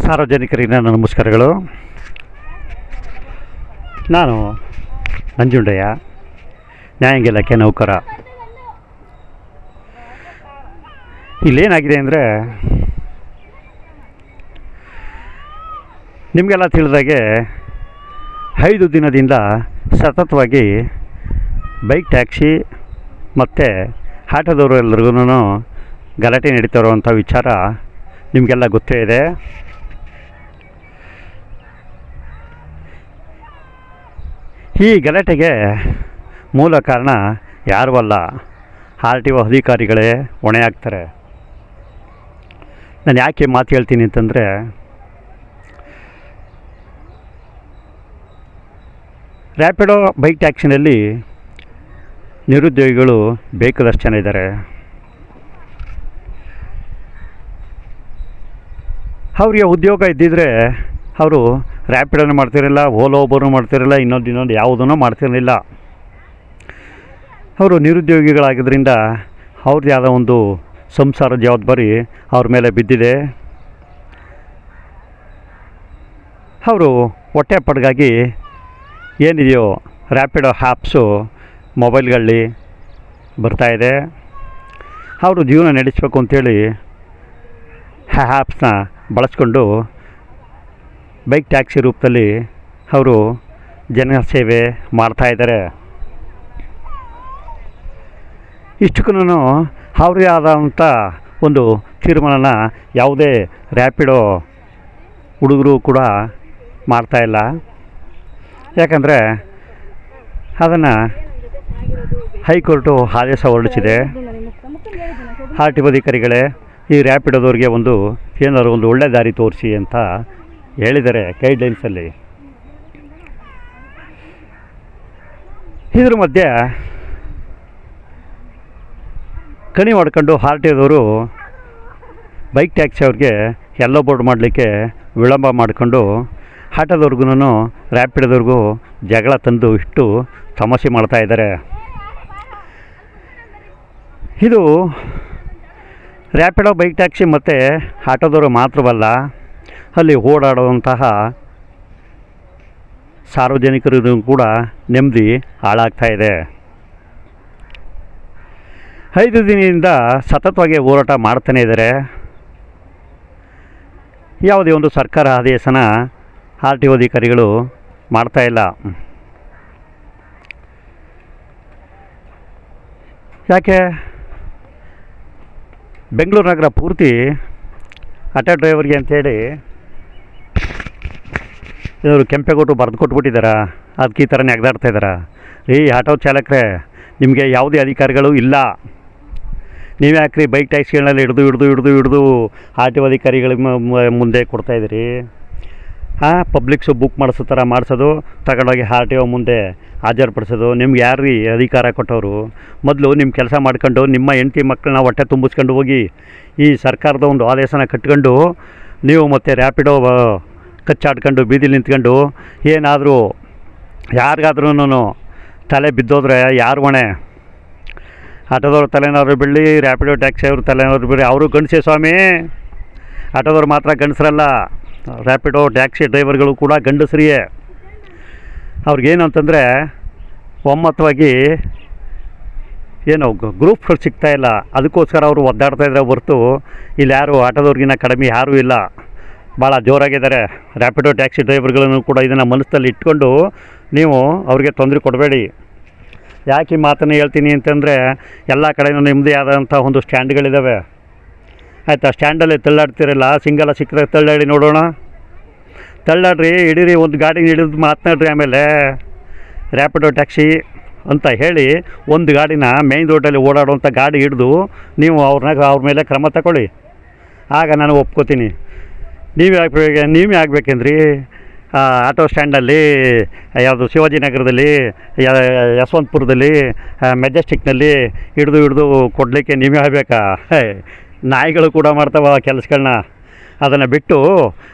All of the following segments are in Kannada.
ಸಾರ್ವಜನಿಕರಿಗೆ ನನ್ನ ನಮಸ್ಕಾರಗಳು. ನಾನು ನಂಜುಂಡಯ್ಯ, ನ್ಯಾಯಾಂಗ ಇಲಾಖೆ ನೌಕರ. ಇಲ್ಲೇನಾಗಿದೆ ಅಂದರೆ, ನಿಮಗೆಲ್ಲ ತಿಳಿದಾಗೆ 5 ದಿನದಿಂದ ಸತತವಾಗಿ ಬೈಕ್ ಟ್ಯಾಕ್ಸಿ ಮತ್ತು ಆಟೋದವರು ಎಲ್ಲರಿಗೂ ಗಲಾಟೆ ನಡೀತಾ ಇರುವಂಥ ವಿಚಾರ ನಿಮಗೆಲ್ಲ ಗೊತ್ತೇ ಇದೆ. ಈ ಗಲಾಟೆಗೆ ಮೂಲ ಕಾರಣ ಯಾರೂ ಅಲ್ಲ, RTO ಅಧಿಕಾರಿಗಳೇ ಹೊಣೆ ಆಗ್ತಾರೆ. ನಾನು ಯಾಕೆ ಮಾತು ಹೇಳ್ತೀನಿ ಅಂತಂದರೆ, ರ್ಯಾಪಿಡೋ ಬೈಕ್ ಟ್ಯಾಕ್ಸಿನಲ್ಲಿ ನಿರುದ್ಯೋಗಿಗಳು ಬೇಕಾದಷ್ಟು ಜನ ಇದ್ದಾರೆ. ಅವರಿಗೆ ಉದ್ಯೋಗ ಇದ್ದಿದ್ದರೆ ಅವರು ರ್ಯಾಪಿಡೋನು ಮಾಡ್ತಿರಲಿಲ್ಲ, ಓಲೋ ಊಬರ್ನು ಮಾಡ್ತಿರಲಿಲ್ಲ, ಇನ್ನೊಂದು ಯಾವುದೂ ಮಾಡ್ತಿರಲಿಲ್ಲ. ಅವರು ನಿರುದ್ಯೋಗಿಗಳಾಗಿದ್ದರಿಂದ ಅವ್ರದ್ದು ಯಾವುದೋ ಒಂದು ಸಂಸಾರ ಜವಾಬ್ದಾರಿ ಅವ್ರ ಮೇಲೆ ಬಿದ್ದಿದೆ. ಅವರು ಹೊಟ್ಟೆ ಪಡ್ಗಾಗಿ ಏನಿದೆಯೋ ರ್ಯಾಪಿಡೋ ಆ್ಯಪ್ಸು ಮೊಬೈಲ್ಗಳಲ್ಲಿ ಬರ್ತಾಯಿದೆ. ಅವರು ಜೀವನ ನಡೆಸಬೇಕು ಅಂಥೇಳಿ ಆ್ಯಪ್ಸ್ನ ಬಳಸ್ಕೊಂಡು ಬೈಕ್ ಟ್ಯಾಕ್ಸಿ ರೂಪದಲ್ಲಿ ಅವರು ಜನಸೇವೆ ಮಾಡ್ತಾಯಿದ್ದಾರೆ. ಇಷ್ಟಕ್ಕೂ ಅವ್ರದೇ ಆದಂಥ ಒಂದು ತೀರ್ಮಾನನ ಯಾವುದೇ ರ್ಯಾಪಿಡೋ ಹುಡುಗರು ಕೂಡ ಮಾಡ್ತಾಯಿಲ್ಲ. ಯಾಕಂದರೆ ಅದನ್ನು ಹೈಕೋರ್ಟು ಆದೇಶ ಹೊರಡಿಸಿದೆ. RTO ಅಧಿಕಾರಿಗಳೇ ಈ ರ್ಯಾಪಿಡೋದವ್ರಿಗೆ ಏನಾದ್ರು ಒಂದು ಒಳ್ಳೆ ದಾರಿ ತೋರಿಸಿ ಅಂತ ಹೇಳಿದ್ದಾರೆ ಗೈಡ್ಲೈನ್ಸಲ್ಲಿ. ಇದ್ರ ಮಧ್ಯೆ ಕಣಿ ಮಾಡ್ಕೊಂಡು RTOದವರು ಬೈಕ್ ಟ್ಯಾಕ್ಸಿ ಅವ್ರಿಗೆ ಎಲ್ಲೋ ಬೋರ್ಡ್ ಮಾಡಲಿಕ್ಕೆ ವಿಳಂಬ ಮಾಡಿಕೊಂಡು ಆಟೋದವ್ರಿಗೂ ರ್ಯಾಪಿಡೋದವ್ರಿಗೂ ಜಗಳ ತಂದು ಇಟ್ಟು ಸಮಸ್ಯೆ ಮಾಡ್ತಾಯಿದ್ದಾರೆ. ಇದು ರ್ಯಾಪಿಡೋ ಬೈಕ್ ಟ್ಯಾಕ್ಸಿ ಮತ್ತು ಆಟೋದವರು ಮಾತ್ರವಲ್ಲ, ಅಲ್ಲಿ ಓಡಾಡುವಂತಹ ಸಾರ್ವಜನಿಕರಿಗೂ ಕೂಡ ನೆಮ್ಮದಿ ಹಾಳಾಗ್ತಾಯಿದೆ. 5 ದಿನದಿಂದ ಸತತವಾಗಿ ಹೋರಾಟ ಮಾಡ್ತಾನೇ ಇದ್ದಾರೆ. ಯಾವುದೇ ಒಂದು ಸರ್ಕಾರ ಆದೇಶನ RTO ಅಧಿಕಾರಿಗಳು ಮಾಡ್ತಾಯಿಲ್ಲ. ಯಾಕೆ? ಬೆಂಗಳೂರು ನಗರ ಪೂರ್ತಿ ಆಟೋ ಡ್ರೈವರ್ಗೆ ಅಂಥೇಳಿ ಇವರು ಕೆಂಪೇಗೌಡರು ಬರೆದು ಕೊಟ್ಬಿಟ್ಟಿದ್ದಾರೆ. ಅದಕ್ಕೆ ಈ ಥರ ನೆಗ್ದಾಡ್ತಾಯಿದ್ದಾರೆ. ಆಟೋ ಚಾಲಕರೇ, ನಿಮಗೆ ಯಾವುದೇ ಅಧಿಕಾರಿಗಳು ಇಲ್ಲ. ನೀವು ಯಾಕ್ರಿ ಬೈಕ್ ಟ್ಯಾಕ್ಸಿಗಳನ್ನೆಲ್ಲ ಹಿಡಿದು RTO ಅಧಿಕಾರಿಗಳಿಗೆ ಮುಂದೆ ಕೊಡ್ತಾಯಿದ್ದೀರಿ? ಪಬ್ಲಿಕ್ಸು ಬುಕ್ ಮಾಡಿಸೋ ಥರ ಮಾಡಿಸೋದು, ತಗೊಂಡೋಗಿ RTO ಮುಂದೆ ಹಾಜರುಪಡಿಸೋದು. ನಿಮ್ಗೆ ಯಾರು ಅಧಿಕಾರ ಕೊಟ್ಟವರು? ಮೊದಲು ನಿಮ್ಮ ಕೆಲಸ ಮಾಡ್ಕೊಂಡು ನಿಮ್ಮ ಹೆಂಡತಿ ಮಕ್ಕಳನ್ನ ಹೊಟ್ಟೆ ತುಂಬಿಸ್ಕೊಂಡು ಹೋಗಿ ಈ ಸರ್ಕಾರದ ಒಂದು ಆದೇಶನ ಕಟ್ಕೊಂಡು ನೀವು ಮತ್ತು ರ್ಯಾಪಿಡೋ ಕಚ್ಚಾಡ್ಕೊಂಡು ಬೀದಿಲಿ ನಿಂತ್ಕೊಂಡು ಏನಾದರೂ ಯಾರಿಗಾದ್ರೂ ತಲೆ ಬಿದ್ದೋದ್ರೆ ಯಾರು ಹೊಣೆ? ಆಟೋದವ್ರ ತಲೆನಾದ್ರು ಬೀಳಲಿ, ರ್ಯಾಪಿಡೋ ಟ್ಯಾಕ್ಸಿ ಅವ್ರ ತಲೆನಾದ್ರು ಬೀಳಿ, ಅವರು ಗಂಡಸೇ ಸ್ವಾಮಿ. ಆಟೋದವ್ರು ಮಾತ್ರ ಗಂಡಸರಲ್ಲ, ರ್ಯಾಪಿಡೋ ಟ್ಯಾಕ್ಸಿ ಡ್ರೈವರ್ಗಳು ಕೂಡ ಗಂಡಸರಿಯೇ. ಅವ್ರಿಗೇನು ಅಂತಂದರೆ ಒಮ್ಮತವಾಗಿ ಏನೋ ಗ್ರೂಪ್ಗಳು ಸಿಗ್ತಾಯಿಲ್ಲ, ಅದಕ್ಕೋಸ್ಕರ ಅವರು ಒದ್ದಾಡ್ತಾಯಿದ್ರೆ ಹೊರತು ಇಲ್ಲಿ ಯಾರು ಆಟೋದವ್ರಿಗಿನ್ನ ಕಡಿಮೆ ಯಾರೂ ಇಲ್ಲ. ಭಾಳ ಜೋರಾಗಿದ್ದಾರೆ ರ್ಯಾಪಿಡೋ ಟ್ಯಾಕ್ಸಿ ಡ್ರೈವರ್ಗಳನ್ನು ಕೂಡ. ಇದನ್ನು ಮನಸ್ಸಲ್ಲಿ ಇಟ್ಕೊಂಡು ನೀವು ಅವ್ರಿಗೆ ತೊಂದರೆ ಕೊಡಬೇಡಿ. ಯಾಕೆ ಈ ಮಾತನ್ನು ಹೇಳ್ತೀನಿ ಅಂತಂದರೆ, ಎಲ್ಲ ಕಡೆಯೂ ನಿಮ್ಮದೇ ಆದಂಥ ಒಂದು ಸ್ಟ್ಯಾಂಡ್ಗಳಿದ್ದಾವೆ, ಆಯಿತಾ? ಸ್ಟ್ಯಾಂಡಲ್ಲಿ ತಳ್ಳಾಡ್ತಿರಲ್ಲ, ಸಿಂಗಲ ಸಿಕ್ಕರೆ ತಳ್ಳಾಡಿ ನೋಡೋಣ. ತಳ್ಳಾಡ್ರಿ, ಹಿಡೀರಿ, ಒಂದು ಗಾಡಿ ಹಿಡಿದು ಮಾತನಾಡ್ರಿ. ಆಮೇಲೆ ರ್ಯಾಪಿಡೋ ಟ್ಯಾಕ್ಸಿ ಅಂತ ಹೇಳಿ ಒಂದು ಗಾಡಿನ ಮೇಯ್ನ್ ರೋಡಲ್ಲಿ ಓಡಾಡುವಂಥ ಗಾಡಿ ಹಿಡಿದು ನೀವು ಅವ್ರ ಮೇಲೆ ಕ್ರಮ ತಗೊಳ್ಳಿ. ಆಗ ನಾನು ಒಪ್ಕೋತೀನಿ. ನೀವೇ ಆಗಬೇಕೇನ್ರಿ ಆಟೋ ಸ್ಟ್ಯಾಂಡಲ್ಲಿ, ಯಾವುದು ಶಿವಾಜಿನಗರದಲ್ಲಿ, ಯಶವಂತಪುರದಲ್ಲಿ, ಮೆಜೆಸ್ಟಿಕ್ನಲ್ಲಿ ಹಿಡಿದು ಕೊಡಲಿಕ್ಕೆ ನೀವೇ ಆಗಬೇಕಾ? ನಾಯಿಗಳು ಕೂಡ ಮಾಡ್ತಾವೆ ಕೆಲಸಗಳನ್ನ. ಅದನ್ನು ಬಿಟ್ಟು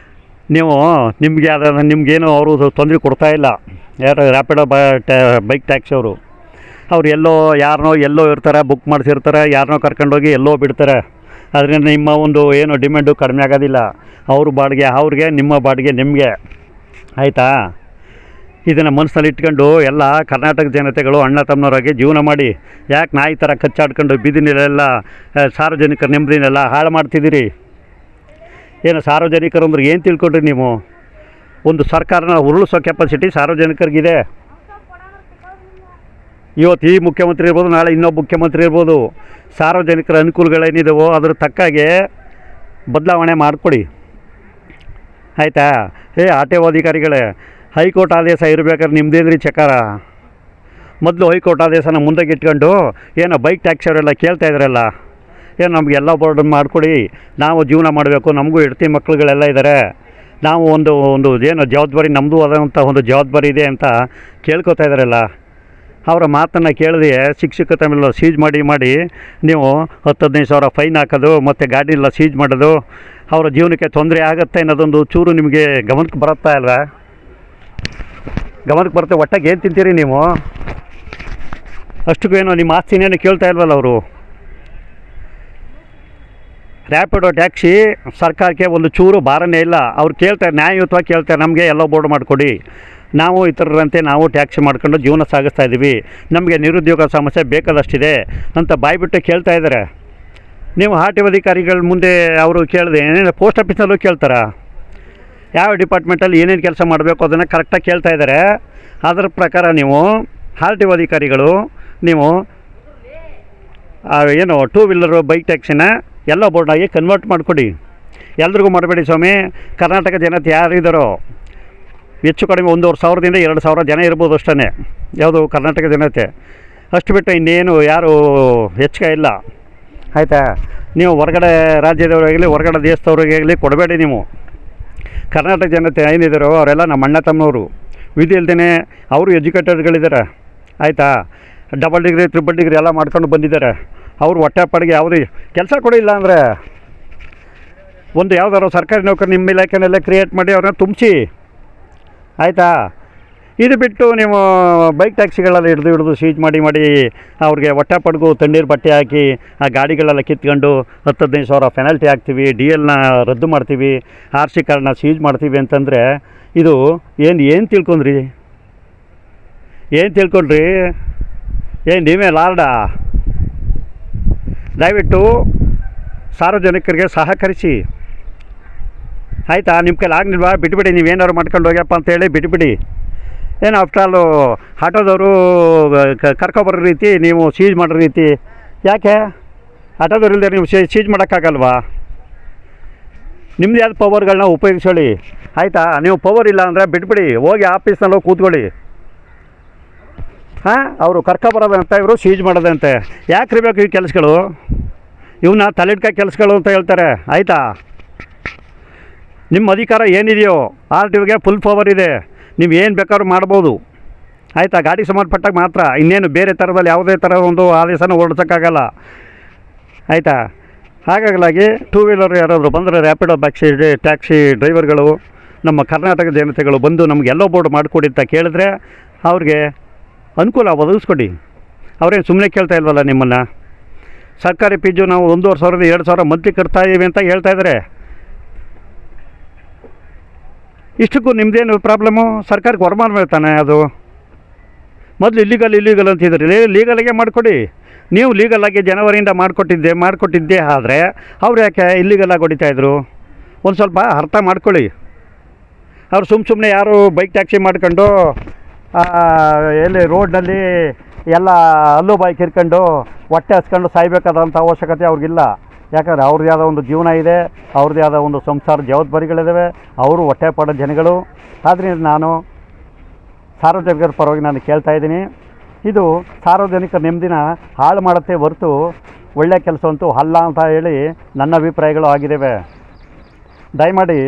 ನೀವು ನಿಮಗೇನು ಅವರು ತೊಂದರೆ ಕೊಡ್ತಾಯಿಲ್ಲ. ಯಾರು ರ್ಯಾಪಿಡೋ ಬೈಕ್ ಟ್ಯಾಕ್ಸಿ ಅವರು ಎಲ್ಲೋ ಯಾರನ್ನೋ ಎಲ್ಲೋ ಇರ್ತಾರೆ, ಬುಕ್ ಮಾಡಿಸಿರ್ತಾರೆ, ಯಾರನ್ನೋ ಕರ್ಕೊಂಡೋಗಿ ಎಲ್ಲೋ ಬಿಡ್ತಾರೆ. ಅದರಿಂದ ನಿಮ್ಮ ಒಂದು ಏನು ಡಿಮ್ಯಾಂಡು ಕಡಿಮೆ ಆಗೋದಿಲ್ಲ. ಅವ್ರ ಬಾಡಿಗೆ ಅವ್ರಿಗೆ, ನಿಮ್ಮ ಬಾಡಿಗೆ ನಿಮಗೆ. ಆಯಿತಾ? ಇದನ್ನು ಮನಸ್ಸಲ್ಲಿ ಇಟ್ಕೊಂಡು ಎಲ್ಲ ಕರ್ನಾಟಕ ಜನತೆಗಳು ಅಣ್ಣ ತಮ್ಮನವರಾಗಿ ಜೀವನ ಮಾಡಿ. ಯಾಕೆ ನಾಯಿ ಥರ ಕಚ್ಚಾಡ್ಕೊಂಡು ಬೀದಿನೆಲ್ಲ ಸಾರ್ವಜನಿಕರ ನೆಮ್ಮದಿನೆಲ್ಲ ಹಾಳು ಮಾಡ್ತಿದ್ದೀರಿ? ಏನು ಸಾರ್ವಜನಿಕರು ಅಂದ್ರೆ ಏನು ತಿಳ್ಕೊಂಡ್ರಿ ನೀವು? ಒಂದು ಸರ್ಕಾರನ ಉರುಳಿಸೋ ಕೆಪಾಸಿಟಿ ಸಾರ್ವಜನಿಕರಿಗಿದೆ. ಇವತ್ತು ಈ ಮುಖ್ಯಮಂತ್ರಿ ಇರ್ಬೋದು, ನಾಳೆ ಇನ್ನೊಬ್ಬ ಮುಖ್ಯಮಂತ್ರಿ ಇರ್ಬೋದು. ಸಾರ್ವಜನಿಕರ ಅನುಕೂಲಗಳೇನಿದೆವೋ ಅದ್ರ ತಕ್ಕಾಗೆ ಬದಲಾವಣೆ ಮಾಡಿಕೊಡಿ. ಆಯಿತಾ? ಆರ್ ಟಿ ಒ ಅಧಿಕಾರಿಗಳೇ, ಹೈಕೋರ್ಟ್ ಆದೇಶ ಇರಬೇಕಾದ್ರೆ ನಿಮ್ಮದೇನ್ರಿ ಚಕಾರ? ಮೊದಲು ಹೈಕೋರ್ಟ್ ಆದೇಶನ ಮುಂದಕ್ಕೆ ಇಟ್ಕೊಂಡು ಏನೋ ಬೈಕ್ ಟ್ಯಾಕ್ಸಿ ಅವರೆಲ್ಲ ಕೇಳ್ತಾ ಇದ್ದಾರಲ್ಲ, ಏನು ನಮಗೆಲ್ಲ ಬೋರ್ಡನ್ನು ಮಾಡಿಕೊಡಿ, ನಾವು ಜೀವನ ಮಾಡಬೇಕು, ನಮಗೂ ಹೆಂಡತಿ ಮಕ್ಕಳುಗಳೆಲ್ಲ ಇದ್ದಾರೆ, ನಾವು ಒಂದು ಏನೋ ಜವಾಬ್ದಾರಿ ನಮ್ಮದು ಆದಂಥ ಒಂದು ಜವಾಬ್ದಾರಿ ಇದೆ ಅಂತ ಕೇಳ್ಕೊತಾ ಇದ್ದಾರಲ್ಲ. ಅವರ ಮಾತನ್ನು ಕೇಳದೆ ಶಿಕ್ಷಕತೆ ಮೇಲೆ ಸೀಜ್ ಮಾಡಿ ನೀವು 10-15 ಸಾವಿರ ಫೈನ್ ಹಾಕೋದು ಮತ್ತು ಗಾಡಿನೆಲ್ಲ ಸೀಜ್ ಮಾಡೋದು, ಅವರ ಜೀವನಕ್ಕೆ ತೊಂದರೆ ಆಗುತ್ತೆ ಅನ್ನೋದೊಂದು ಚೂರು ನಿಮಗೆ ಗಮನಕ್ಕೆ ಬರುತ್ತಾ ಅಲ್ವಾ? ಗಮನಕ್ಕೆ ಬರುತ್ತೆ. ಒಟ್ಟಾಗಿ ಏನು ತಿಂತೀರಿ ನೀವು? ಅಷ್ಟಕ್ಕೂ ಏನೋ ನಿಮ್ಮ ಆಸ್ತಿನೇನು ಕೇಳ್ತಾ ಇಲ್ವಲ್ಲ ಅವರು. ರ್ಯಾಪಿಡೋ ಟ್ಯಾಕ್ಸಿ ಸರ್ಕಾರಕ್ಕೆ ಒಂದು ಚೂರು ಭಾರನೇ ಇಲ್ಲ. ಅವ್ರು ಕೇಳ್ತಾರೆ, ನ್ಯಾಯಯುತವಾಗಿ ಕೇಳ್ತಾರೆ, ನಮಗೆ ಎಲ್ಲ ಬೋರ್ಡ್ ಮಾಡಿಕೊಡಿ, ನಾವು ಇತರರಂತೆ ನಾವು ಟ್ಯಾಕ್ಸಿ ಮಾಡ್ಕೊಂಡು ಜೀವನ ಸಾಗಿಸ್ತಾ ಇದ್ದೀವಿ, ನಮಗೆ ನಿರುದ್ಯೋಗ ಸಮಸ್ಯೆ ಬೇಕಾದಷ್ಟಿದೆ ಅಂತ ಬಾಯ್ಬಿಟ್ಟು ಕೇಳ್ತಾ ಇದ್ದಾರೆ. ನೀವು ಆರ್ ಟಿ ಒ ಅಧಿಕಾರಿಗಳ ಮುಂದೆ ಅವರು ಕೇಳಿದೆ ಏನೇನು ಪೋಸ್ಟ್ ಆಫೀಸಲ್ಲೂ ಕೇಳ್ತಾರೆ, ಯಾವ ಡಿಪಾರ್ಟ್ಮೆಂಟಲ್ಲಿ ಏನೇನು ಕೆಲಸ ಮಾಡಬೇಕು ಅದನ್ನು ಕರೆಕ್ಟಾಗಿ ಕೇಳ್ತಾ ಇದ್ದಾರೆ. ಅದರ ಪ್ರಕಾರ ನೀವು ಆರ್ ಟಿ ಒ ಅಧಿಕಾರಿಗಳು ನೀವು ಏನು 2 ವೀಲರು ಬೈಕ್ ಟ್ಯಾಕ್ಸಿನ ಎಲ್ಲ ಬೋರ್ಡಾಗಿ ಕನ್ವರ್ಟ್ ಮಾಡಿಕೊಡಿ. ಎಲ್ರಿಗೂ ಮಾಡಬೇಡಿ ಸ್ವಾಮಿ. ಕರ್ನಾಟಕ ಜನತೆ ಯಾರಿದ್ದಾರೋ ಹೆಚ್ಚು ಕಡಿಮೆ 1,500ದಿಂದ 2,000 ಜನ ಇರ್ಬೋದು ಅಷ್ಟೇ, ಯಾವುದು ಕರ್ನಾಟಕ ಜನತೆ. ಅಷ್ಟು ಬಿಟ್ಟು ಇನ್ನೇನು ಯಾರು ಹೆಚ್ಚಿಗೆ ಇಲ್ಲ. ಆಯಿತಾ? ನೀವು ಹೊರಗಡೆ ರಾಜ್ಯದವರಾಗಲಿ ಹೊರಗಡೆ ದೇಶದವ್ರಿಗಾಗಲಿ ಕೊಡಬೇಡಿ. ನೀವು ಕರ್ನಾಟಕ ಜನತೆ ಏನಿದ್ದಾರೋ ಅವರೆಲ್ಲ ನಮ್ಮ ಅಣ್ಣ ತಮ್ಮನವರು. ವಿಧಿ ಇಲ್ದೇ ಅವರು ಎಜುಕೇಟೆಡ್ಗಳಿದ್ದಾರೆ. ಆಯಿತಾ? ಡಬಲ್ ಡಿಗ್ರಿ, ಟ್ರಿಬಲ್ ಡಿಗ್ರಿ ಎಲ್ಲ ಮಾಡ್ಕೊಂಡು ಬಂದಿದ್ದಾರೆ. ಅವರು ಹೊಟ್ಟೆಪಾಡಿಗೆ ಯಾವುದೇ ಕೆಲಸ ಕೊಡಿಲ್ಲ ಅಂದರೆ ಒಂದು ಯಾವುದಾದ್ರು ಸರ್ಕಾರಿ ನೌಕರಿ ನಿಮ್ಮ ಇಲಾಖೆನಲ್ಲೇ ಕ್ರಿಯೇಟ್ ಮಾಡಿ ಅವ್ರನ್ನ ತುಂಬಿಸಿ. ಆಯಿತಾ? ಇದು ಬಿಟ್ಟು ನೀವು ಬೈಕ್ ಟ್ಯಾಕ್ಸಿಗಳೆಲ್ಲ ಹಿಡಿದು ಸೀಜ್ ಮಾಡಿ ಅವ್ರಿಗೆ ಹೊಟ್ಟೆಪಾಡಿಗೂ ತಣ್ಣೀರು ಬಟ್ಟೆ ಹಾಕಿ ಆ ಗಾಡಿಗಳೆಲ್ಲ ಕಿತ್ಕೊಂಡು 10-15 ಸಾವಿರ ಪೆನಾಲ್ಟಿ ಹಾಕ್ತೀವಿ, DLನ ರದ್ದು ಮಾಡ್ತೀವಿ, RC ಕಾರ್ಡ್ನ ಸೀಜ್ ಮಾಡ್ತೀವಿ ಅಂತಂದರೆ ಇದು ಏನು ತಿಳ್ಕೊಂಡ್ರಿ? ಏನು ತಿಳ್ಕೊಂಡ್ರಿ? ನೀವೇ ಲಾರ್ಡಾ? ದಯವಿಟ್ಟು ಸಾರ್ವಜನಿಕರಿಗೆ ಸಹಕರಿಸಿ. ಆಯಿತಾ? ನಿಮ್ಮ ಕೈಲಿ ಆಗಲಿಲ್ವಾ ಬಿಟ್ಬಿಡಿ, ನೀವೇನಾದ್ರು ಮಾಡ್ಕೊಂಡು ಹೋಗ್ಯಪ್ಪ ಅಂತೇಳಿ ಬಿಟ್ಬಿಡಿ. ಏನು ಆಫ್ಟರ್ ಆಲು ಆಟೋದವರು ಕರ್ಕೊಬರೋ ರೀತಿ ನೀವು ಸೀಜ್ ಮಾಡೋ ರೀತಿ ಯಾಕೆ? ಆಟೋದವ್ರು ಇಲ್ಲದೆ ನೀವು ಸೀಜ್ ಮಾಡೋಕ್ಕಾಗಲ್ವಾ? ನಿಮ್ಮದು ಯಾವ್ದು ಪವರ್ಗಳನ್ನ ಉಪಯೋಗಿಸೋಳಿ. ಆಯಿತಾ? ನೀವು ಪವರ್ ಇಲ್ಲ ಅಂದರೆ ಬಿಟ್ಬಿಡಿ, ಹೋಗಿ ಆಫೀಸ್ನಲ್ಲಿ ಹೋಗಿ ಕೂತ್ಕೊಳ್ಳಿ. ಅವರು ಕರ್ಕೊಬರೋದಂತೆ, ಇವರು ಸೀಜ್ ಮಾಡೋದಂತೆ. ಯಾಕೆ ಇರಬೇಕು ಈ ಕೆಲಸಗಳು? ಇವನ್ನ ತಲೆಡ್ಕ ಕೆಲಸಗಳು ಅಂತ ಹೇಳ್ತಾರೆ. ಆಯಿತಾ? ನಿಮ್ಮ ಅಧಿಕಾರ ಏನಿದೆಯೋ ಆರ್ ಟಿ ಒಗೆ ಫುಲ್ ಪವರ್ ಇದೆ, ನೀವು ಏನು ಬೇಕಾದ್ರೂ ಮಾಡ್ಬೋದು. ಆಯಿತಾ? ಗಾಡಿಗೆ ಸಂಬಂಧಪಟ್ಟಾಗ ಮಾತ್ರ, ಇನ್ನೇನು ಬೇರೆ ಥರದಲ್ಲಿ ಯಾವುದೇ ಥರ ಒಂದು ಆದೇಶನ ಹೊರಡ್ಸೋಕ್ಕಾಗಲ್ಲ. ಆಯಿತಾ? ಹಾಗಾಗಿ 2 ವೀಲರ್ ಯಾರಾದರೂ ಬಂದರೆ ರ್ಯಾಪಿಡೋ ಟ್ಯಾಕ್ಸಿ ಡ್ರೈವರ್ಗಳು ನಮ್ಮ ಕರ್ನಾಟಕ ಜನತೆಗಳು ಬಂದು ನಮಗೆ ಎಲ್ಲೋ ಬೋರ್ಡ್ ಮಾಡಿಕೊಡಿ ಅಂತ ಕೇಳಿದ್ರೆ ಅವ್ರಿಗೆ ಅನುಕೂಲ ಒದಗಿಸ್ಕೊಡಿ. ಅವರೇನು ಸುಮ್ಮನೆ ಕೇಳ್ತಾ ಇಲ್ವಲ್ಲ ನಿಮ್ಮನ್ನು. ಸರ್ಕಾರಿ ಫೀಸು ನಾವು 1,500 2,000 ಮಂತ್ಲಿ ಕಟ್ತಾ ಇದ್ದೀವಿ ಅಂತ ಹೇಳ್ತಾ ಇದ್ದಾರೆ. ಇಷ್ಟಕ್ಕೂ ನಿಮ್ಮದೇನು ಪ್ರಾಬ್ಲಮ್ಮು? ಸರ್ಕಾರಕ್ಕೆ ವರಮಾನ ತಾನೆ ಅದು. ಮೊದಲು ಇಲ್ಲಿಗಲ್ ಅಂತಿದ್ರಿ, ಲೀಗಲಾಗೆ ಮಾಡಿಕೊಡಿ. ನೀವು ಲೀಗಲಾಗಿ ಜನವರಿಯಿಂದ ಮಾಡಿಕೊಟ್ಟಿದ್ದೇ ಆದರೆ ಅವ್ರು ಯಾಕೆ ಇಲ್ಲಿಗಲಾಗಿ ಹೊಡಿತಾಯಿದ್ರು? ಒಂದು ಸ್ವಲ್ಪ ಅರ್ಥ ಮಾಡ್ಕೊಳ್ಳಿ. ಅವ್ರು ಸುಮ್ಮನೆ ಯಾರು ಬೈಕ್ ಟ್ಯಾಕ್ಸಿ ಮಾಡ್ಕೊಂಡು ಎಲ್ಲಿ ರೋಡ್ನಲ್ಲಿ ಎಲ್ಲ ಅಲ್ಲು ಬಾಯಿ ಕಿರ್ಕೊಂಡು ಹೊಟ್ಟೆ ಹಸ್ಕೊಂಡು ಸಾಯ್ಬೇಕಾದಂಥ ಅವಶ್ಯಕತೆ ಅವ್ರಿಗಿಲ್ಲ. ಯಾಕಂದರೆ ಅವ್ರದ್ದು ಯಾವುದೋ ಒಂದು ಜೀವನ ಇದೆ, ಅವ್ರದ್ದು ಯಾವುದೋ ಒಂದು ಸಂಸಾರ ಜವಾಬ್ದಾರಿಗಳಿದ್ದಾವೆ, ಅವರು ಹೊಟ್ಟೆ ಪಡೋ ಜನಗಳು. ಆದ್ದರಿಂದ ನಾನು ಸಾರ್ವಜನಿಕರ ಪರವಾಗಿ ನಾನು ಕೇಳ್ತಾ ಇದ್ದೀನಿ, ಇದು ಸಾರ್ವಜನಿಕರ ನೆಮ್ಮದಿನ ಹಾಳು ಮಾಡುತ್ತೆ ಹೊರತು ಒಳ್ಳೆಯ ಕೆಲಸ ಅಂತೂ ಅಲ್ಲ ಅಂತ ಹೇಳಿ ನನ್ನ ಅಭಿಪ್ರಾಯಗಳು ಆಗಿದ್ದಾವೆ. ದಯಮಾಡಿ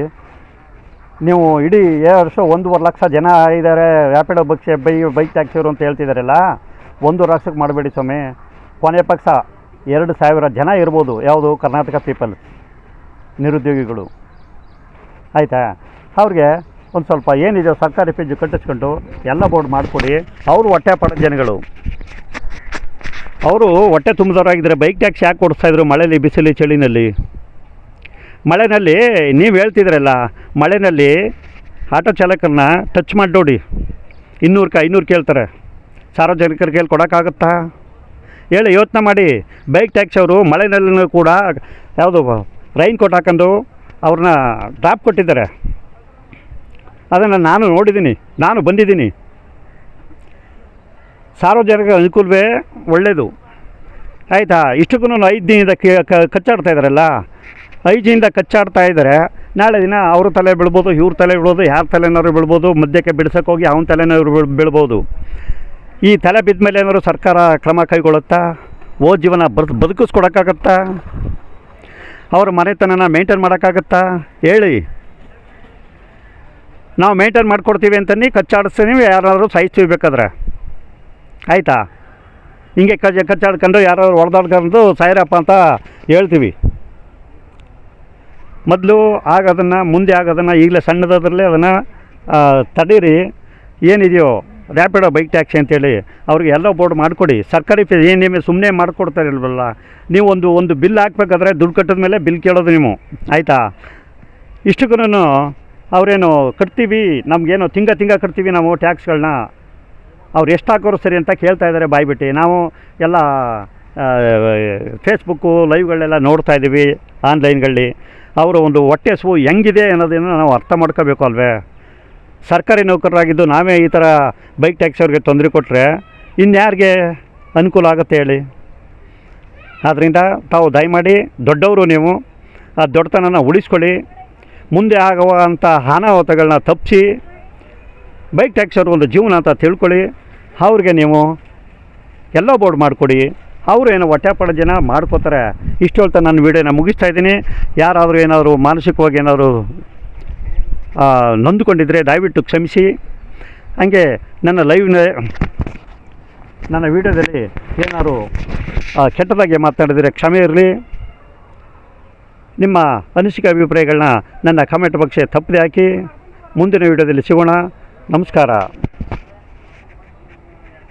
ನೀವು ಇಡೀ ವರ್ಷ 1.5 ಲಕ್ಷ ಜನ ಇದ್ದಾರೆ ರ್ಯಾಪಿಡೋ ಬೈಕ್ ಟ್ಯಾಕ್ಸಿಯವರು ಅಂತ ಹೇಳ್ತಿದ್ದಾರಲ್ಲ, 1 ಲಕ್ಷಕ್ಕೆ ಮಾಡಬೇಡಿ ಸ್ವಾಮಿ. ಕೊನೆ ಪಕ್ಷ 2,000 ಜನ ಇರ್ಬೋದು, ಯಾವುದು ಕರ್ನಾಟಕ ಪೀಪಲ್ ನಿರುದ್ಯೋಗಿಗಳು. ಆಯಿತಾ? ಅವ್ರಿಗೆ ಒಂದು ಸ್ವಲ್ಪ ಏನಿದೆ ಸರ್ಕಾರಿ ಫೀಸು ಕಟ್ಟಿಸ್ಕೊಂಡು ಎಲ್ಲ ಬೋರ್ಡ್ ಮಾಡಿಕೊಡಿ. ಅವರು ಹೊಟ್ಟೆ ಪಡೋ ಜನಗಳು. ಅವರು ಹೊಟ್ಟೆ ತುಂಬಿದವರಾಗಿದ್ದರೆ ಬೈಕ್ ಟ್ಯಾಕ್ಸಿ ಯಾಕೆ ಕೊಡಿಸ್ತಾಯಿದ್ರು ಮಳೆಯಲ್ಲಿ ಬಿಸಿಲಿ ಚಳಿನಲ್ಲಿ? ಮಳೆಯಲ್ಲಿ ನೀವು ಹೇಳ್ತಿದ್ರಲ್ಲ, ಮಳೆಯಲ್ಲಿ ಆಟೋ ಚಾಲಕರನ್ನ ಟಚ್ ಮಾಡಿ ನೋಡಿ, 200 ಕೇಳ್ತಾರೆ. ಸಾರ್ವಜನಿಕರ ಕೈಲಿ ಕೊಡೋಕ್ಕಾಗುತ್ತಾ? ಹೇಳಿ, ಯೋಚನೆ ಮಾಡಿ. ಬೈಕ್ ಟ್ಯಾಕ್ಸಿ ಅವರು ಮಳೆನಲ್ಲೂ ಕೂಡ ಯಾವುದು ರೈನ್ ಕೋಟ್ ಹಾಕೊಂಡು ಅವ್ರನ್ನ ಡ್ರಾಪ್ ಕೊಟ್ಟಿದ್ದಾರೆ. ಅದನ್ನು ನಾನು ನೋಡಿದ್ದೀನಿ, ನಾನು ಬಂದಿದ್ದೀನಿ. ಸಾರ್ವಜನಿಕರ ಅನುಕೂಲವೇ ಒಳ್ಳೆಯದು, ಆಯಿತಾ? ಇಷ್ಟಕ್ಕೂ 5 ದಿನದಿಂದ ಕಚ್ಚಾಡ್ತಾ ಇದ್ದಾರಲ್ಲ, 5 ದಿನದಿಂದ ಕಚ್ಚಾಡ್ತಾ ಇದ್ದಾರೆ. ನಾಳೆ ದಿನ ಅವ್ರ ತಲೆ ಬೀಳ್ಬೋದು, ಇವ್ರ ತಲೆ ಬೀಳ್ಬೋದು, ಯಾರ ತಲೆನವರು ಬೀಳ್ಬೋದು, ಮಧ್ಯಕ್ಕೆ ಬಿಡ್ಸೋಕೆ ಹೋಗಿ ಅವನ ತಲೆನವರು ಬೀಳ್ಬೋದು. ಈ ತಲೆ ಬಿದ್ದ ಮೇಲೆ ಏನಾದ್ರು ಸರ್ಕಾರ ಕ್ರಮ ಕೈಗೊಳ್ಳುತ್ತಾ? ಜೀವನ ಬದುಕಿಸ್ಕೊಡೋಕ್ಕಾಗತ್ತಾ? ಅವ್ರ ಮನೆತನನ ಮೇಂಟೈನ್ ಮಾಡೋಕ್ಕಾಗತ್ತಾ? ಹೇಳಿ. ನಾವು ಮೇಂಟೈನ್ ಮಾಡಿಕೊಡ್ತೀವಿ ಅಂತಂದು ಕಚ್ಚಾಡಿಸ್ತೀವಿ, ಯಾರಾದರೂ ಸಾಯಿಸ್ತೀವಿ ಬೇಕಾದ್ರೆ, ಆಯಿತಾ? ಹಿಂಗೆ ಕಚ್ಚಾಡ್ಕೊಂಡು ಯಾರಾದ್ರು ಹೊಡೆದಾಡ್ಕೊಂಡು ಸಾಯಿರಪ್ಪ ಅಂತ ಹೇಳ್ತೀವಿ. ಮೊದಲು ಆಗೋದನ್ನು, ಮುಂದೆ ಆಗೋದನ್ನು ಈಗಲೇ ಸಣ್ಣದರಲ್ಲೇ ಅದನ್ನು ತಡೀರಿ. ಏನಿದೆಯೋ ರ್ಯಾಪಿಡೋ ಬೈಕ್ ಟ್ಯಾಕ್ಸಿ ಅಂತೇಳಿ ಅವ್ರಿಗೆ ಎಲ್ಲ ಬೋರ್ಡ್ ಮಾಡಿಕೊಡಿ. ಸರ್ಕಾರಿ ಏನು ನಿಮಗೆ ಸುಮ್ಮನೆ ಮಾಡಿಕೊಡ್ತಾರಿಲ್ವಲ್ಲ, ನೀವು ಒಂದು ಬಿಲ್ ಹಾಕ್ಬೇಕಾದ್ರೆ ದುಡ್ಡು ಕಟ್ಟಿದ ಮೇಲೆ ಬಿಲ್ ಕೇಳೋದು ನೀವು, ಆಯಿತಾ? ಇಷ್ಟಕ್ಕೂ ಅವರೇನು ಕಟ್ತೀವಿ, ನಮಗೇನು ತಿಂಗ ಕಟ್ತೀವಿ ನಾವು ಟ್ಯಾಕ್ಸ್ಗಳನ್ನ, ಅವ್ರು ಎಷ್ಟು ಹಾಕೋರು ಸರಿ ಅಂತ ಕೇಳ್ತಾ ಇದ್ದಾರೆ ಬಾಯ್ಬಿಟ್ಟು. ನಾವು ಎಲ್ಲ ಫೇಸ್ಬುಕ್ಕು ಲೈವ್ಗಳೆಲ್ಲ ನೋಡ್ತಾ ಇದ್ದೀವಿ ಆನ್ಲೈನ್ಗಳಲ್ಲಿ. ಅವರ ಒಂದು ಹೊಟ್ಟೆ ಹಸಿವು ಹೆಂಗಿದೆ ಅನ್ನೋದನ್ನು ನಾವು ಅರ್ಥ ಮಾಡ್ಕೋಬೇಕು ಅಲ್ವೇ? ಸರ್ಕಾರಿ ನೌಕರರಾಗಿದ್ದು ನಾವೇ ಈ ಥರ ಬೈಕ್ ಟ್ಯಾಕ್ಸಿ ಅವ್ರಿಗೆ ತೊಂದರೆ ಕೊಟ್ಟರೆ ಇನ್ಯಾರಿಗೆ ಅನುಕೂಲ ಆಗುತ್ತೆ ಹೇಳಿ? ಆದ್ದರಿಂದ ತಾವು ದಯಮಾಡಿ ದೊಡ್ಡವರು, ನೀವು ಆ ದೊಡ್ಡತನನ ಉಳಿಸ್ಕೊಳ್ಳಿ. ಮುಂದೆ ಆಗುವಂಥ ಅನಾಹುತಗಳನ್ನ ತಪ್ಪಿಸಿ ಬೈಕ್ ಟ್ಯಾಕ್ಸಿ ಅವ್ರ ಒಂದು ಜೀವನ ಅಂತ ತಿಳ್ಕೊಳ್ಳಿ. ಅವ್ರಿಗೆ ನೀವು ಎಲ್ಲ ಬೋರ್ಡ್ ಮಾಡಿಕೊಡಿ. ಅವರು ಏನೋ ಹೊಟ್ಟೆ ಪಡೋ ಜನ ಮಾಡ್ಕೋತಾರೆ. ಇಷ್ಟು ಹೇಳ್ತಾ ನಾನು ವೀಡಿಯೋನ ಮುಗಿಸ್ತಾ ಇದ್ದೀನಿ. ಯಾರಾದರೂ ಏನಾದರೂ ಮಾನಸಿಕವಾಗಿ ಏನಾದರೂ ನೊಂದುಕೊಂಡಿದ್ದರೆ ದಯವಿಟ್ಟು ಕ್ಷಮಿಸಿ. ಹಾಗೆ ನನ್ನ ವೀಡಿಯೋದಲ್ಲಿ ಏನಾದರೂ ಕೆಟ್ಟದಾಗಿ ಮಾತಾಡಿದರೆ ಕ್ಷಮೆ ಇರಲಿ. ನಿಮ್ಮ ಅನಿಸಿಕೆ ಅಭಿಪ್ರಾಯಗಳನ್ನ ನನ್ನ ಕಮೆಂಟ್ ಬಾಕ್ಸ್ಗೆ ತಪ್ಪದೆ ಹಾಕಿ. ಮುಂದಿನ ವೀಡಿಯೋದಲ್ಲಿ ಸಿಗೋಣ. ನಮಸ್ಕಾರ.